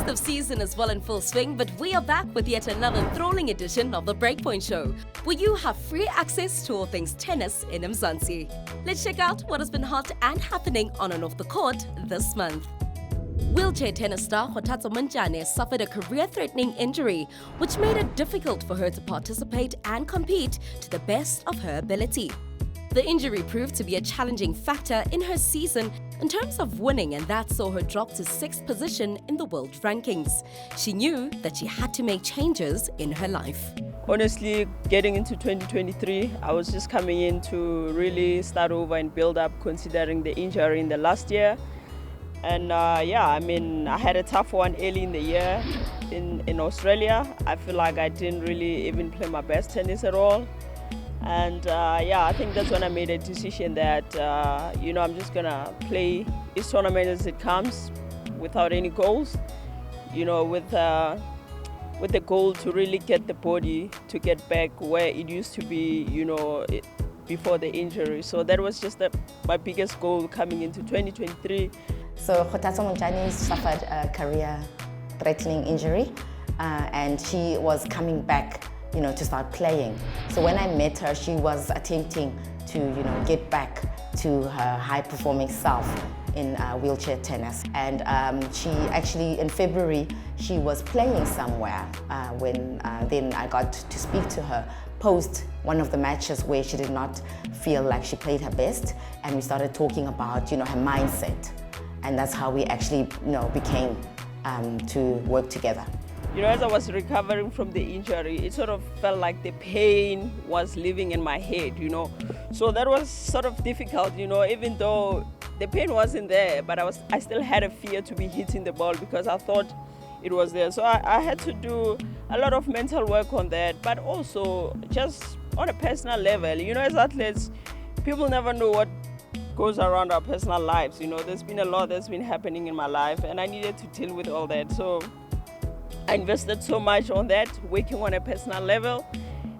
festive season is well in full swing, but we are back with yet another enthralling edition of the Breakpoint show, where you have free access to all things tennis in Mzansi. Let's check out what has been hot and happening on and off the court this month. Wheelchair tennis star Montjane suffered a career-threatening injury, which made it difficult for her to participate and compete to the best of her ability. The injury proved to be a challenging factor in her season in terms of winning, and that saw her drop to 6th position in the world rankings. She knew that she had to make changes in her life. Honestly, getting into 2023, I was just coming in to really start over and build up, considering the injury in the last year. And I had a tough one early in the year in Australia. I feel like I didn't really even play my best tennis at all. And I think that's when I made a decision that, I'm just gonna play each tournament as it comes without any goals, with the goal to really get the body to get back where it used to be, before the injury. So that was just my biggest goal coming into 2023. So Montjane suffered a career-threatening injury, and she was coming back to start playing. So when I met her, she was attempting to, get back to her high-performing self in wheelchair tennis. And she actually, in February, she was playing somewhere when then I got to speak to her post one of the matches where she did not feel like she played her best. And we started talking about, her mindset. And that's how we actually, became to work together. As I was recovering from the injury, it sort of felt like the pain was living in my head, So that was sort of difficult, even though the pain wasn't there, but I still had a fear to be hitting the ball because I thought it was there. So I had to do a lot of mental work on that, but also just on a personal level. As athletes, people never know what goes around our personal lives. There's been a lot that's been happening in my life, and I needed to deal with all that. So I invested so much on that, working on a personal level.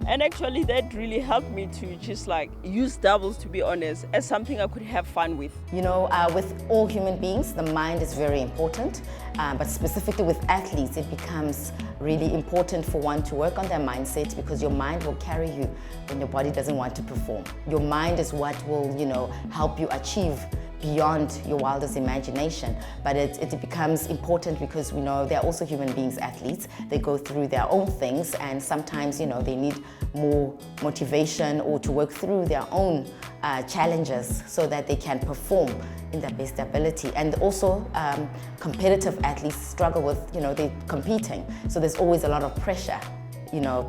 And actually that really helped me to just use doubles, to be honest, as something I could have fun with. With all human beings, the mind is very important, but specifically with athletes, it becomes really important for one to work on their mindset, because your mind will carry you when your body doesn't want to perform. Your mind is what will, help you achieve beyond your wildest imagination. But it becomes important because we know they're also human beings, athletes. They go through their own things, and sometimes, they need more motivation or to work through their own challenges so that they can perform in their best ability. And also competitive athletes struggle with, they're competing. So there's always a lot of pressure.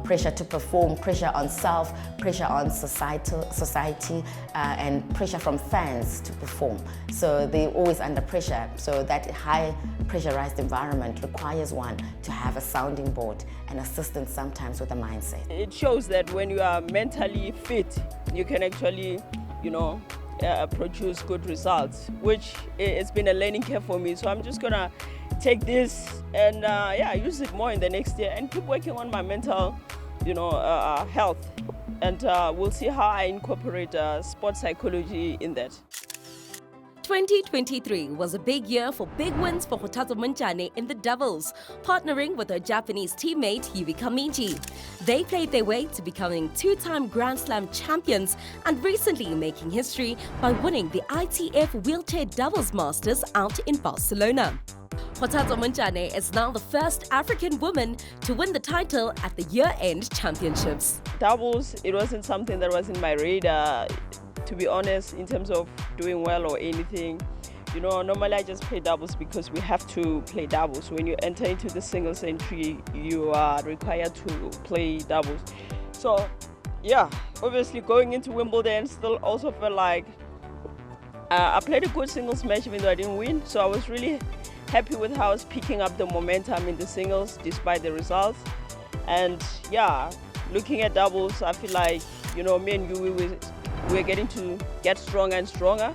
Pressure to perform, pressure on self, pressure on society, and pressure from fans to perform. So they're always under pressure. So that high pressurized environment requires one to have a sounding board and assistance sometimes with a mindset. It shows that when you are mentally fit, you can actually, produce good results, which it's been a learning curve for me. So I'm just gonna take this and use it more in the next year and keep working on my mental, health. And we'll see how I incorporate sports psychology in that. 2023 was a big year for big wins for Montjane in the doubles, partnering with her Japanese teammate Yubi Kamiji. They played their way to becoming 2-time Grand Slam champions and recently making history by winning the ITF Wheelchair Doubles Masters out in Barcelona. Montjane is now the first African woman to win the title at the year-end championships. Doubles, it wasn't something that was in my radar, to be honest, in terms of doing well or anything. Normally I just play doubles because we have to play doubles. When you enter into the singles entry, you are required to play doubles. So, obviously going into Wimbledon still also felt like I played a good singles match even though I didn't win. So I was really happy with how I was picking up the momentum in the singles despite the results. And looking at doubles, I feel like, me and you, we're getting to get stronger and stronger.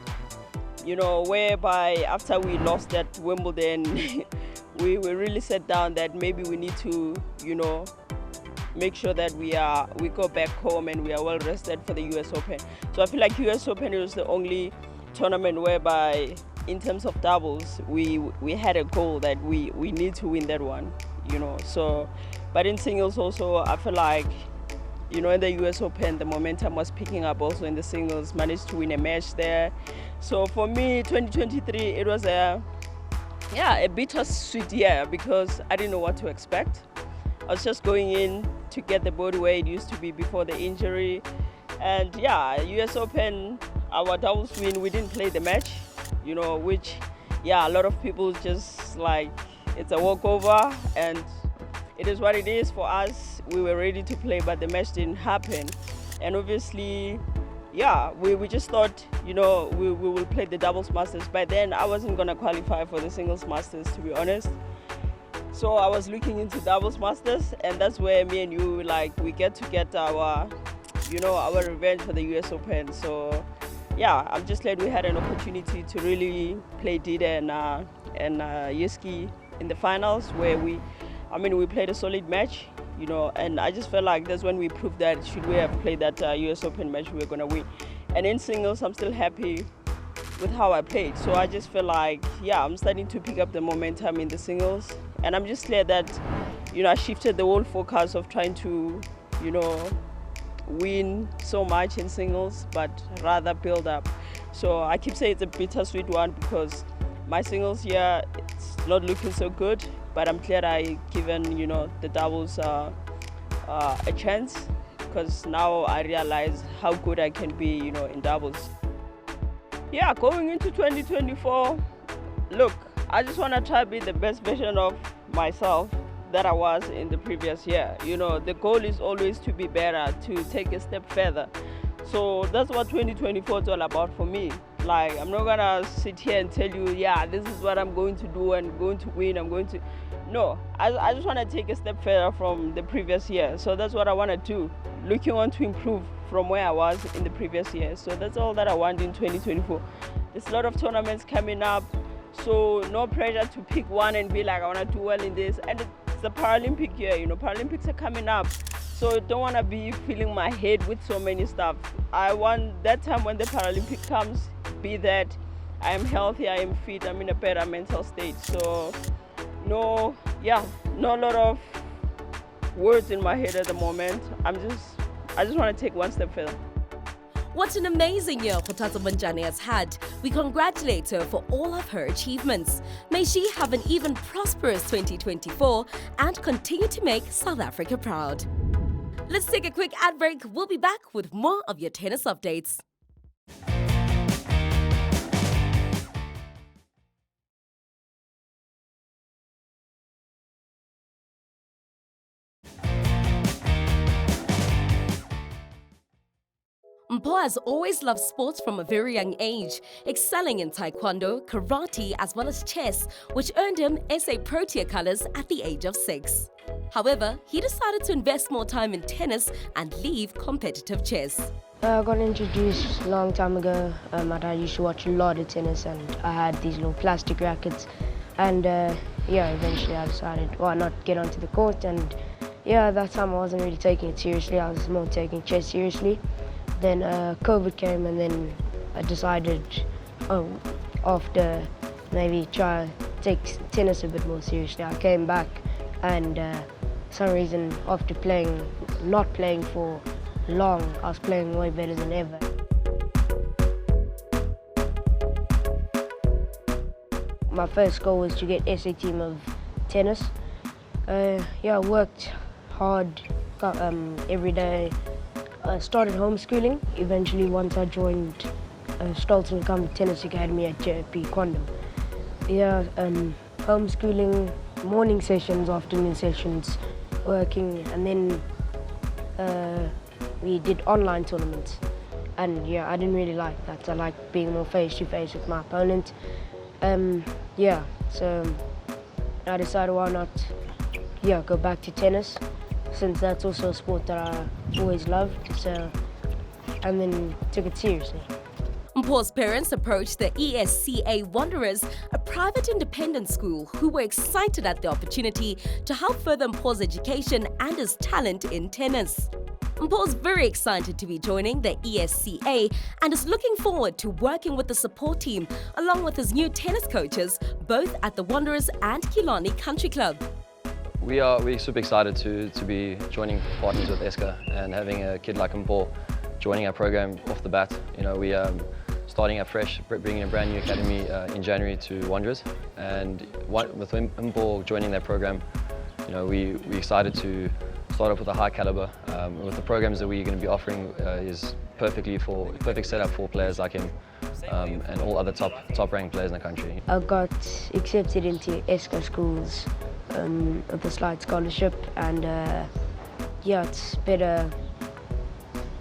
Whereby after we lost at Wimbledon, we really sat down that maybe we need to, make sure that we go back home and we are well rested for the US Open. So I feel like US Open was the only tournament whereby in terms of doubles, we had a goal that we need to win that one, So, but in singles also, I feel like, in the US Open, the momentum was picking up also in the singles, managed to win a match there. So for me, 2023, it was a bittersweet year because I didn't know what to expect. I was just going in to get the body where it used to be before the injury. And US Open, our doubles win, we didn't play the match, which, a lot of people just like, it's a walkover, and it is what it is. For us, we were ready to play, but the match didn't happen. And obviously, we just thought, we will play the doubles masters. By then, I wasn't going to qualify for the singles masters, to be honest. So I was looking into doubles masters, and that's where me and you, we get our, our revenge for the US Open. So, I'm just glad we had an opportunity to really play Dida and Yeski in the finals, where we played a solid match, and I just felt like that's when we proved that should we have played that US Open match, we were going to win. And in singles, I'm still happy with how I played. So I just feel like, I'm starting to pick up the momentum in the singles. And I'm just glad that, I shifted the whole focus of trying to, win so much in singles, but rather build up. So I keep saying it's a bittersweet one because my singles here, it's not looking so good, but I'm glad I given, the doubles a chance, because now I realize how good I can be, in doubles. Going into 2024, look, I just want to try to be the best version of myself that I was in the previous year. The goal is always to be better, to take a step further. So that's what 2024 is all about for me. I'm not gonna sit here and tell you, this is what I'm going to do and going to win, No, I just want to take a step further from the previous year. So that's what I want to do, looking on to improve from where I was in the previous year. So that's all that I want in 2024. There's a lot of tournaments coming up, so no pressure to pick one and be like, I want to do well in this. And it's the Paralympic year, Paralympics are coming up. So don't want to be filling my head with so many stuff. I want that time when the Paralympic comes, be that I am healthy, I am fit, I'm in a better mental state. So no lot of words in my head at the moment. I just want to take one step further. What an amazing year Kgothatso Montjane has had. We congratulate her for all of her achievements. May she have an even prosperous 2024 and continue to make South Africa proud. Let's take a quick ad break. We'll be back with more of your tennis updates. Impa has always loved sports from a very young age, excelling in taekwondo, karate, as well as chess, which earned him SA Protea colours at the age of 6. However, he decided to invest more time in tennis and leave competitive chess. I got introduced a long time ago. My dad used to watch a lot of tennis, and I had these little plastic rackets. And eventually I decided, why not get onto the court? And at that time I wasn't really taking it seriously. I was more taking chess seriously. Then COVID came, and then I decided, after maybe try to take tennis a bit more seriously. I came back, and for some reason, after not playing for long, I was playing way better than ever. My first goal was to get SA team of tennis. I worked hard every day. I started homeschooling. Eventually, once I joined Stolzen Tennis Academy at JP Kwando. Homeschooling, morning sessions, afternoon sessions, working, and then we did online tournaments. And I didn't really like that. I liked being more face-to-face with my opponent. So I decided why not go back to tennis, since that's also a sport that I always loved, and then took it seriously. Impa's parents approached the ESCA Wanderers, a private independent school, who were excited at the opportunity to help further Impa's education and his talent in tennis. Mpa's very excited to be joining the ESCA and is looking forward to working with the support team along with his new tennis coaches, both at the Wanderers and Killarney Country Club. We're super excited to be joining partners with ESCA and having a kid like Impa joining our program off the bat. You know, we starting out fresh, bringing a brand new academy in January to Wanderers, and with Impa joining that program, you know, we're excited to start off with a high caliber. With the programs that we're going to be offering is perfect setup for players like him and all other top ranked players in the country. I got accepted into ESCA schools with a slight scholarship, and yeah, it's better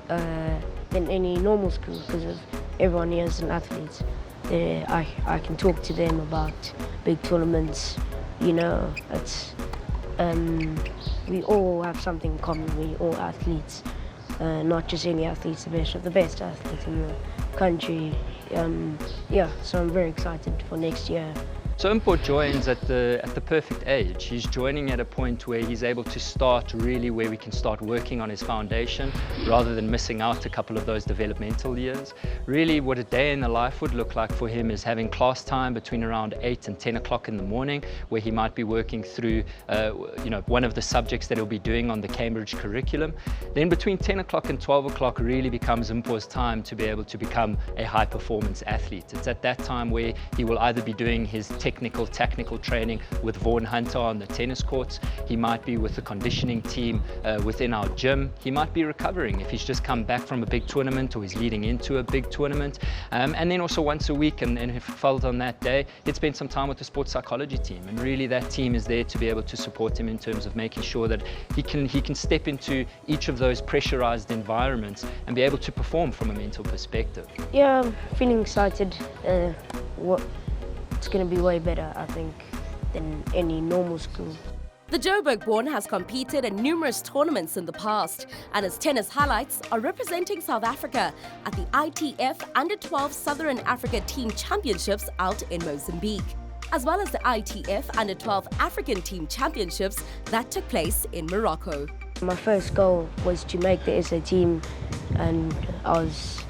than any normal school because everyone here is an athlete. I can talk to them about big tournaments. You know, it's we all have something in common. We all athletes, not just any athletes, the best athletes in the country. Yeah, so I'm very excited for next year. So Impa joins at the perfect age. He's joining at a point where he's able to start really where we can start working on his foundation rather than missing out a couple of those developmental years. Really what a day in the life would look like for him is having class time between around 8 and 10 o'clock in the morning, where he might be working through you know, one of the subjects that he'll be doing on the Cambridge curriculum. Then between 10 o'clock and 12 o'clock really becomes Impa's time to be able to become a high performance athlete. It's at that time where he will either be doing his technical training with Vaughan Hunter on the tennis courts. He might be with the conditioning team within our gym. He might be recovering if he's just come back from a big tournament or he's leading into a big tournament. And then also once a week, and if it felt on that day, he'd spend some time with the sports psychology team. And really that team is there to be able to support him in terms of making sure that he can step into each of those pressurized environments and be able to perform from a mental perspective. Yeah, I'm feeling excited. It's going to be way better, I think, than any normal school. The Joburg-born has competed in numerous tournaments in the past, and his tennis highlights are representing South Africa at the ITF Under-12 Southern Africa Team Championships out in Mozambique, as well as the ITF Under-12 African Team Championships that took place in Morocco. My first goal was to make the SA team, and I was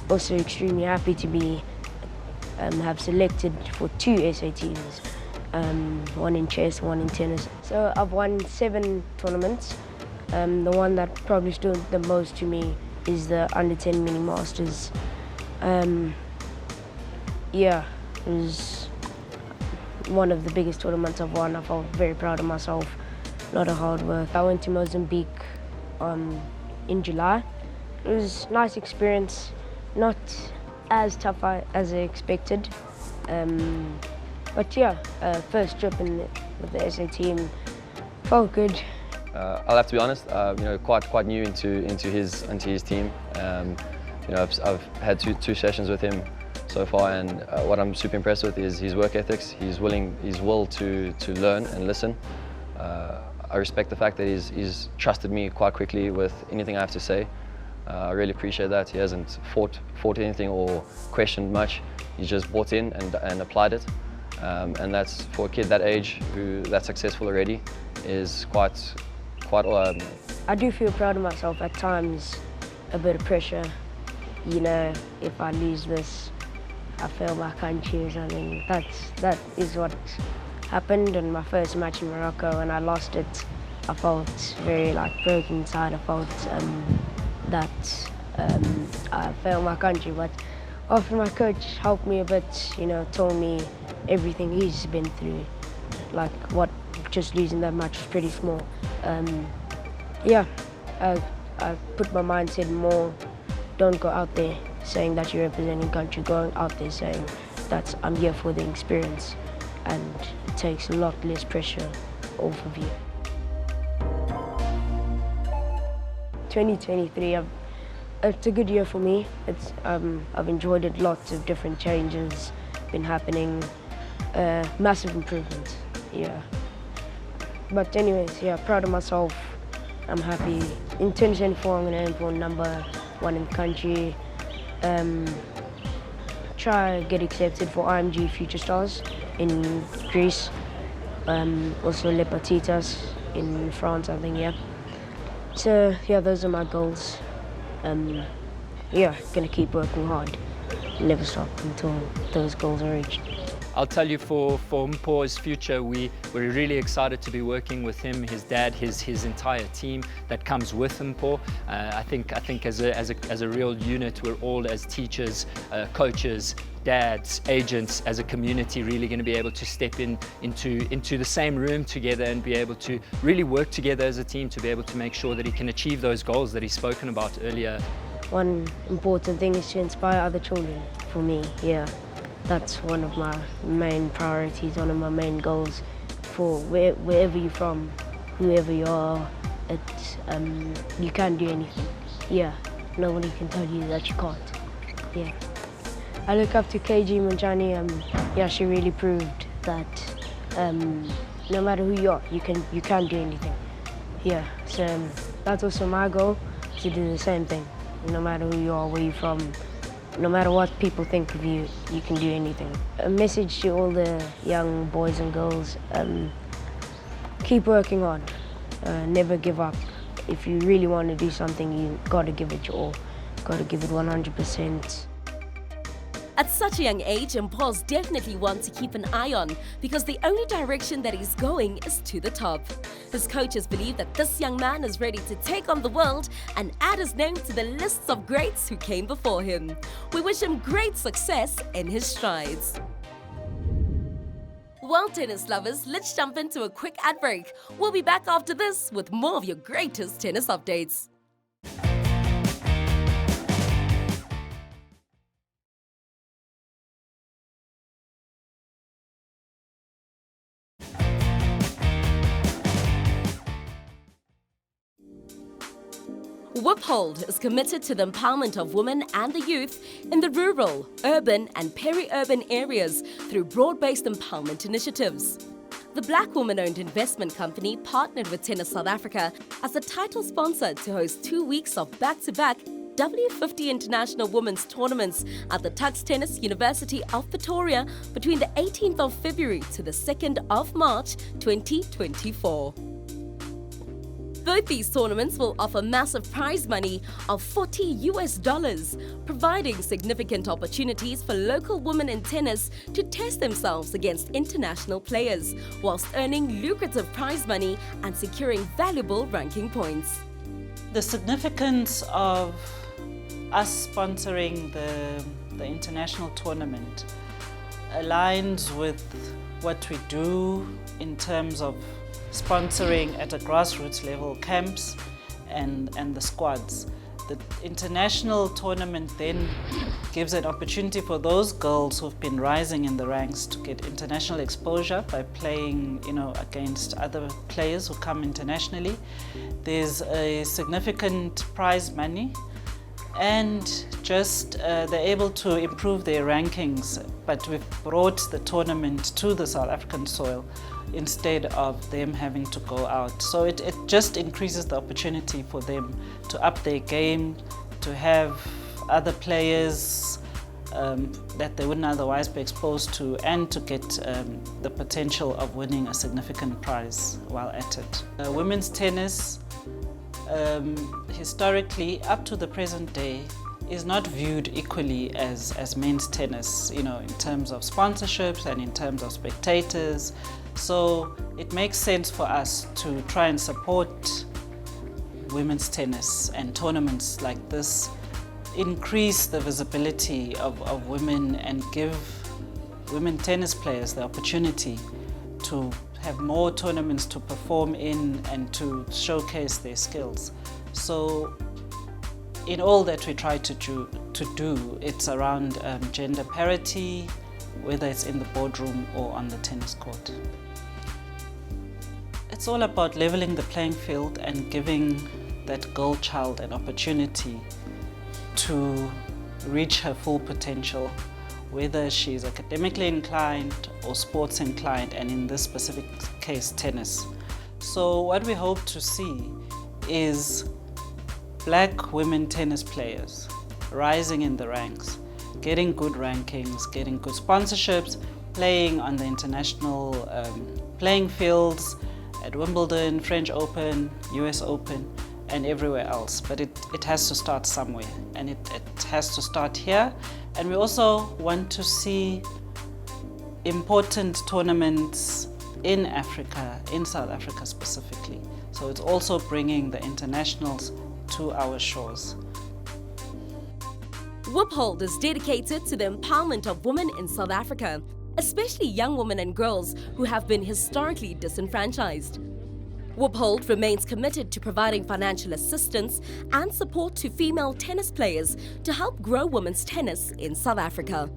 also extremely happy to be have selected for 2 SA teams, one in chess, one in tennis. So I've won 7 tournaments. The one that probably stood the most to me is the Under-10 Mini Masters. Yeah, it was one of the biggest tournaments I've won. I felt very proud of myself, a lot of hard work. I went to Mozambique in July. It was a nice experience, not as tough as I expected, but yeah, first trip with the SA team felt good. I'll have to be honest, you know, quite new into his team. You know, I've had two sessions with him so far, and what I'm super impressed with is his work ethics, his will to learn and listen. I respect the fact that he's trusted me quite quickly with anything I have to say. I really appreciate that. He hasn't fought anything or questioned much. He's just bought in and applied it. And that's, for a kid that age, that's successful already, is quite. I do feel proud of myself at times, a bit of pressure. You know, if I lose this, I fail my country or something. That is what happened in my first match in Morocco. When I lost it, I felt very broken inside. I felt that I failed my country, but after my coach helped me a bit, you know, told me everything he's been through, what just losing that match was pretty small. Yeah, I put my mindset more, don't go out there saying that you're representing country, going out there saying that I'm here for the experience, and it takes a lot less pressure off of you. 2023, it's a good year for me. I've enjoyed it. Lots of different changes been happening, massive improvements. Yeah. But anyways, yeah, proud of myself. I'm happy. In 2024, I'm going to aim for #1 in the country. Try get accepted for IMG Future Stars in Greece. Also Le Petitas in France, I think. Yeah. So yeah, those are my goals. Yeah, gonna keep working hard, never stop until those goals are reached. I'll tell you, for Mpa's future, we're really excited to be working with him, his dad, his entire team that comes with Mpa. I think as a real unit, we're all, as teachers, coaches, dads, agents, as a community, really going to be able to step into the same room together and be able to really work together as a team to be able to make sure that he can achieve those goals that he's spoken about earlier. One important thing is to inspire other children. For me, yeah. That's one of my main priorities, one of my main goals. For wherever you're from, whoever you are, you can do anything. Yeah, nobody can tell you that you can't. Yeah. I look up to KG Montjane. Yeah, she really proved that no matter who you are, you can do anything. Yeah, so that's also my goal, to do the same thing. No matter who you are, where you're from, no matter what people think of you, you can do anything. A message to all the young boys and girls, keep working on, never give up. If you really want to do something, you got to give it your all, got to give it 100%. At such a young age, Mpa's definitely one to keep an eye on because the only direction that he's going is to the top. His coaches believe that this young man is ready to take on the world and add his name to the lists of greats who came before him. We wish him great success in his strides. Well, tennis lovers, let's jump into a quick ad break. We'll be back after this with more of your greatest tennis updates. Whiphold is committed to the empowerment of women and the youth in the rural, urban and peri-urban areas through broad-based empowerment initiatives. The Black woman-owned investment company partnered with Tennis South Africa as the title sponsor to host 2 weeks of back-to-back W50 International Women's Tournaments at the Tuks Tennis University of Pretoria between the 18th of February to the 2nd of March 2024. Both these tournaments will offer massive prize money of $40, providing significant opportunities for local women in tennis to test themselves against international players, whilst earning lucrative prize money and securing valuable ranking points. The significance of us sponsoring the international tournament aligns with what we do in terms of sponsoring at a grassroots level camps and the squads. The international tournament then gives an opportunity for those girls who've been rising in the ranks to get international exposure by playing, against other players who come internationally. There's a significant prize money and just they're able to improve their rankings, but we've brought the tournament to the South African soil instead of them having to go out. So it just increases the opportunity for them to up their game, to have other players that they wouldn't otherwise be exposed to, and to get the potential of winning a significant prize while at it. Women's tennis, historically, up to the present day, is not viewed equally as men's tennis, in terms of sponsorships and in terms of spectators. So it makes sense for us to try and support women's tennis and tournaments like this, increase the visibility of women and give women tennis players the opportunity to have more tournaments to perform in and to showcase their skills. So in all that we try to do, it's around gender parity, whether it's in the boardroom or on the tennis court. It's all about leveling the playing field and giving that girl child an opportunity to reach her full potential, whether she's academically inclined or sports inclined, and in this specific case, tennis. So what we hope to see is Black women tennis players rising in the ranks, getting good rankings, getting good sponsorships, playing on the international playing fields at Wimbledon, French Open, US Open, and everywhere else. But it has to start somewhere, and it has to start here. And we also want to see important tournaments in Africa, in South Africa specifically. So it's also bringing the internationals to our shores. Whoophold is dedicated to the empowerment of women in South Africa, especially young women and girls who have been historically disenfranchised. Whoophold remains committed to providing financial assistance and support to female tennis players to help grow women's tennis in South Africa.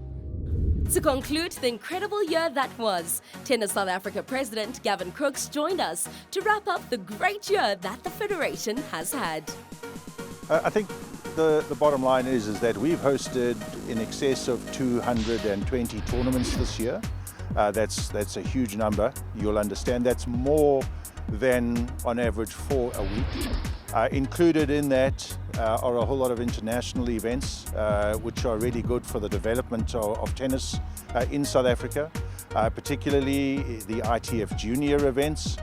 To conclude the incredible year that was, Tennis South Africa President Gavin Crooks joined us to wrap up the great year that the Federation has had. I think the bottom line is that we've hosted in excess of 220 tournaments this year. That's a huge number. You'll understand that's more than on average 4 a week. Included in that are a whole lot of international events which are really good for the development of tennis in South Africa, particularly the ITF junior events.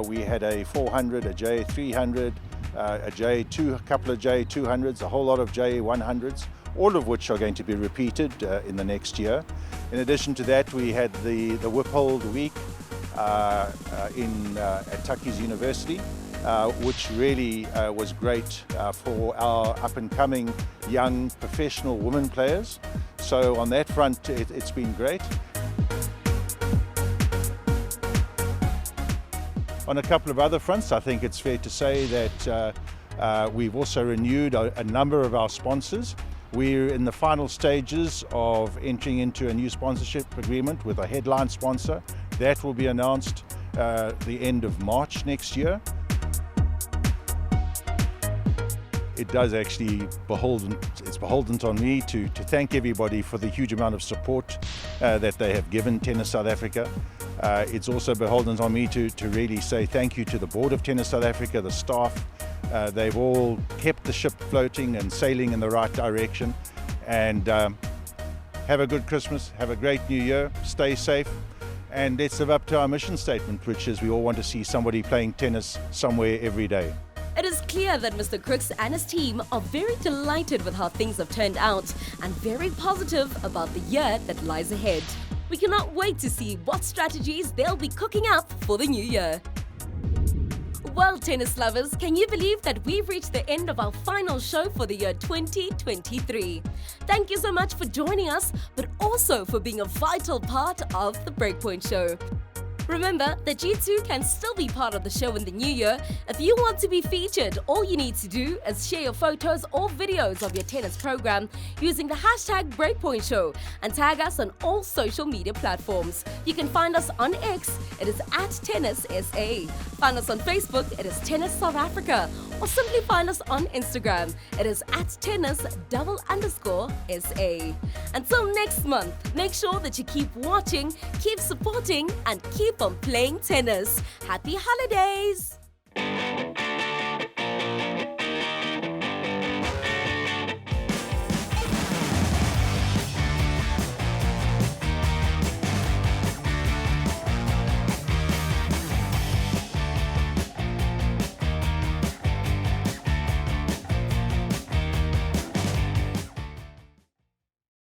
We had a 400, a J300, a couple of J200s, a whole lot of J100s, all of which are going to be repeated in the next year. In addition to that, we had the Whoophold Week at Tucky's University, which really was great for our up-and-coming young professional women players. So on that front, it's been great. On a couple of other fronts, I think it's fair to say that we've also renewed a number of our sponsors. We're in the final stages of entering into a new sponsorship agreement with a headline sponsor. That will be announced the end of March next year. It does actually it's beholden on me to thank everybody for the huge amount of support that they have given Tennis South Africa. It's also beholden on me to really say thank you to the board of Tennis South Africa, the staff. They've all kept the ship floating and sailing in the right direction. And have a good Christmas, have a great new year, stay safe, and let's live up to our mission statement, which is we all want to see somebody playing tennis somewhere every day. It is clear that Mr. Crooks and his team are very delighted with how things have turned out and very positive about the year that lies ahead. We cannot wait to see what strategies they'll be cooking up for the new year. Well, tennis lovers, can you believe that we've reached the end of our final show for the year 2023? Thank you so much for joining us, but also for being a vital part of the Breakpoint show. Remember that you too can still be part of the show in the new year. If you want to be featured, all you need to do is share your photos or videos of your tennis program using the hashtag Breakpoint Show and tag us on all social media platforms. You can find us on X, it is @TennisSA. Find us on Facebook, it is Tennis South Africa. Or simply find us on Instagram, it is @tennis_SA. Until next month, make sure that you keep watching, keep supporting, and keep on playing tennis. Happy holidays!